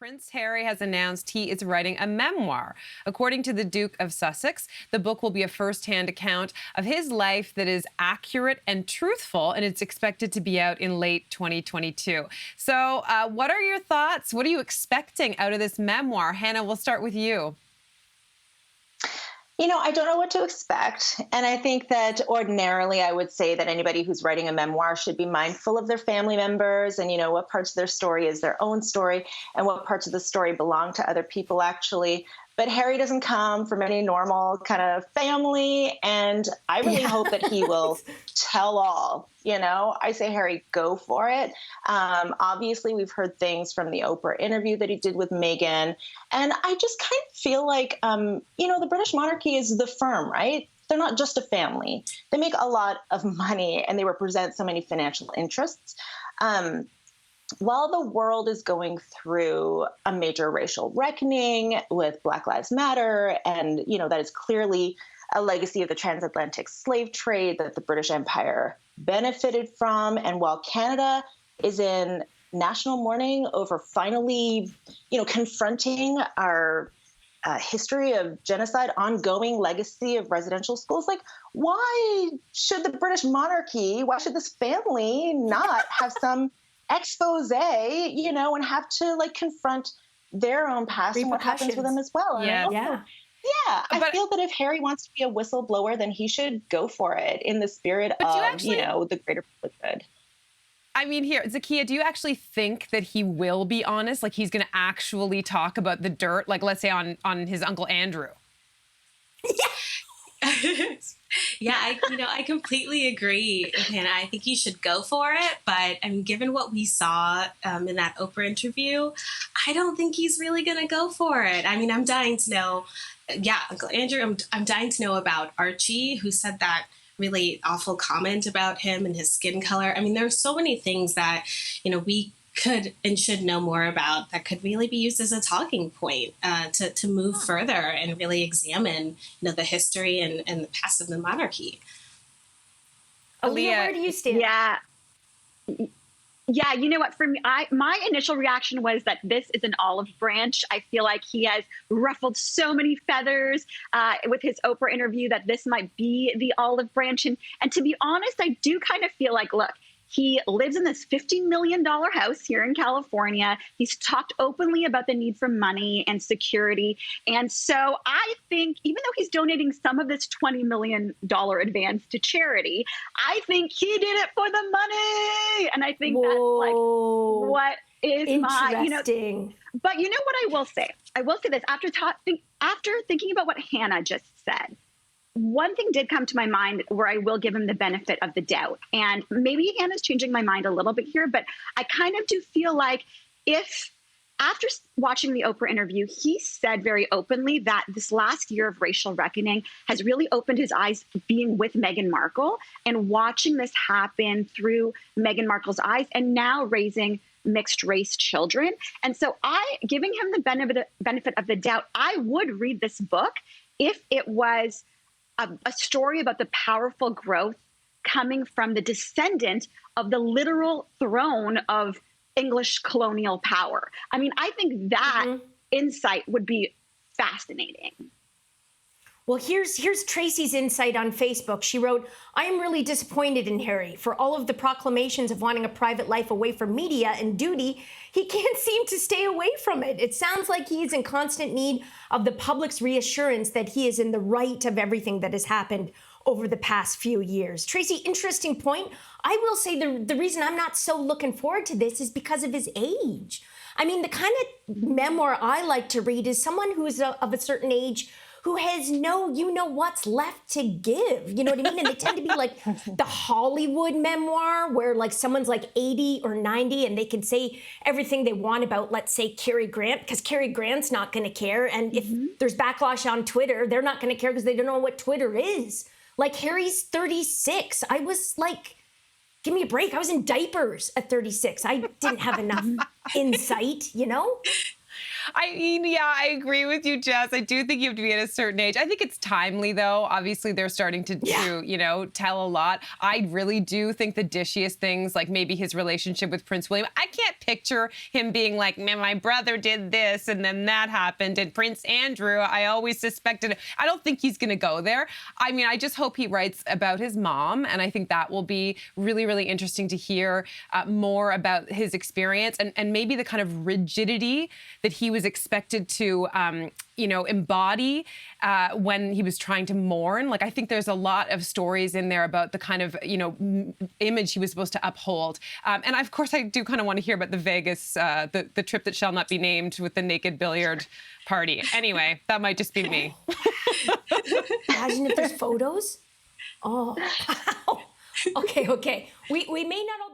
Prince Harry has announced he is writing a memoir. According to the Duke of Sussex, the book will be a first-hand account of his life that is accurate and truthful, and it's expected to be out in late 2022. So what are your thoughts? What are you expecting out of this memoir? Hannah, we'll start with you. You know, I don't know what to expect. And I think that ordinarily I would say that anybody who's writing a memoir should be mindful of their family members and, what parts of their story is their own story and what parts of the story belong to other people, actually. But Harry doesn't come from any normal kind of family. And I really hope that he will tell all. I say, Harry, go for it. Obviously, we've heard things from the Oprah interview that he did with Meghan. And I just kind of feel like, the British monarchy is the firm, right? They're not just a family. They make a lot of money and they represent so many financial interests. While the world is going through a major racial reckoning with Black Lives Matter, and, that is clearly a legacy of the transatlantic slave trade that the British Empire benefited from. And while Canada is in national mourning over finally, confronting our history of genocide, ongoing legacy of residential schools, why should the British monarchy, why should this family not have some expose, and have to confront their own past and what happens with them as well. Yeah. I feel that if Harry wants to be a whistleblower, then he should go for it in the spirit of, the greater public good. I mean, here, Zakiya, do you actually think that he will be honest? Like he's going to actually talk about the dirt, let's say on his Uncle Andrew? Yeah, I completely agree with Hannah. I think he should go for it. But given what we saw in that Oprah interview, I don't think he's really going to go for it. I'm dying to know. Yeah, Uncle Andrew, I'm dying to know about Archie, who said that really awful comment about him and his skin color. There's so many things that, we could and should know more about that could really be used as a talking point to move further and really examine, the history and the past of the monarchy. Aaliyah, where do you stand? Yeah, you know what? For me, my initial reaction was that this is an olive branch. I feel like he has ruffled so many feathers with his Oprah interview that this might be the olive branch. And to be honest, I do kind of feel like, look, he lives in this $50 million house here in California. He's talked openly about the need for money and security. And so I think even though he's donating some of this $20 million advance to charity, I think he did it for the money. And I think that's what is interesting. But you know what I will say? I will say this after thinking about what Hannah just said. One thing did come to my mind where I will give him the benefit of the doubt. And maybe Hannah's changing my mind a little bit here, but I kind of do feel like if after watching the Oprah interview, he said very openly that this last year of racial reckoning has really opened his eyes being with Meghan Markle and watching this happen through Meghan Markle's eyes and now raising mixed race children. And so giving him the benefit of the doubt, I would read this book if it was a story about the powerful growth coming from the descendant of the literal throne of English colonial power. I think that insight would be fascinating. Well, here's Tracy's insight on Facebook. She wrote, I am really disappointed in Harry. For all of the proclamations of wanting a private life away from media and duty, he can't seem to stay away from it. It sounds like he is in constant need of the public's reassurance that he is in the right of everything that has happened over the past few years. Tracy, interesting point. I will say the reason I'm not so looking forward to this is because of his age. The kind of memoir I like to read is someone who is of a certain age who has no what's left to give. You know what I mean? And they tend to be like the Hollywood memoir where someone's 80 or 90 and they can say everything they want about, let's say, Cary Grant, because Cary Grant's not going to care. And if there's backlash on Twitter, they're not going to care because they don't know what Twitter is. Harry's 36. I was give me a break. I was in diapers at 36. I didn't have enough insight, I mean, yeah, I agree with you, Jess. I do think you have to be at a certain age. I think it's timely, though. Obviously, they're starting to you know, tell a lot. I really do think the dishiest things, like maybe his relationship with Prince William, I can't picture him being like, man, my brother did this and then that happened. And Prince Andrew, I always suspected. I don't think he's going to go there. I mean, I just hope he writes about his mom. And I think that will be really, really interesting to hear more about his experience and maybe the kind of rigidity that he was expected to, you know, embody when he was trying to mourn. Like, I think there's a lot of stories in there about the kind of, you know, image he was supposed to uphold. And of course, I do kind of want to hear about the Vegas, the trip that shall not be named with the naked billiard party. Anyway, that might just be me. Imagine if there's photos. Oh, wow. Okay. We may not all